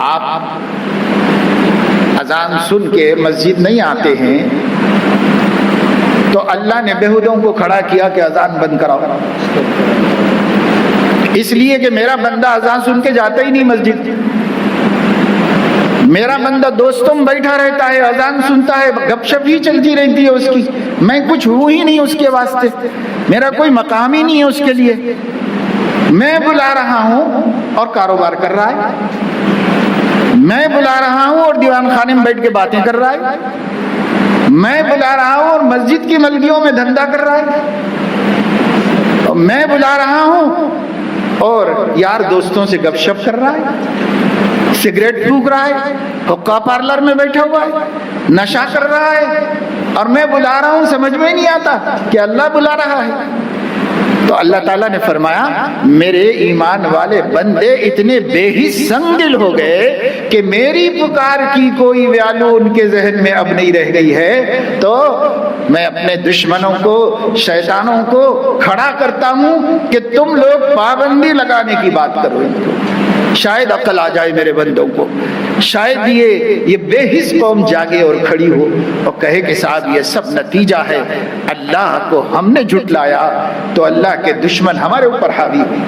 آپ اذان سن کے مسجد نہیں آتے ہیں تو اللہ نے بےہودوں کو کھڑا کیا کہ اذان بند کراؤ، اس لیے کہ میرا بندہ اذان سن کے جاتا ہی نہیں مسجد، میرا بندہ دوستوں میں بیٹھا رہتا ہے، اذان سنتا ہے، گپ شپ ہی چلتی رہتی ہے اس کی، میں کچھ ہوں ہی نہیں اس کے واسطے، میرا کوئی مقام ہی نہیں ہے اس کے لیے، میں بلا رہا ہوں اور کاروبار کر رہا ہے، میں بلا رہا ہوں اور دیوان خانے میں بیٹھ کے باتیں کر رہا ہے، میں بلا رہا ہوں اور مسجد کی ملگیوں میں دھندا کر رہا ہے، میں بلا رہا ہوں اور یار دوستوں سے گپ شپ کر رہا ہے، سگریٹ پھونک رہا ہے، حقہ پارلر میں بیٹھا ہوا ہے، نشہ کر رہا ہے، اور میں بلا رہا ہوں، سمجھ میں نہیں آتا کہ اللہ بلا رہا ہے۔ تو اللہ تعالیٰ نے فرمایا میرے ایمان والے بندے اتنے بے حس سنگ دل ہو گئے کہ میری پکار کی کوئی ویلو ان کے ذہن میں اب نہیں رہ گئی ہے، تو میں اپنے دشمنوں کو، شیطانوں کو کھڑا کرتا ہوں کہ تم لوگ پابندی لگانے کی بات کرو، شاید عقل آ جائے میرے بندوں کو، شاید یہ بے حس قوم جاگے اور کھڑی ہو اور کہے کہ صاحب یہ سب نتیجہ ہے اللہ کو ہم نے جھٹلایا تو اللہ کے دشمن ہمارے اوپر حاوی ہوئے۔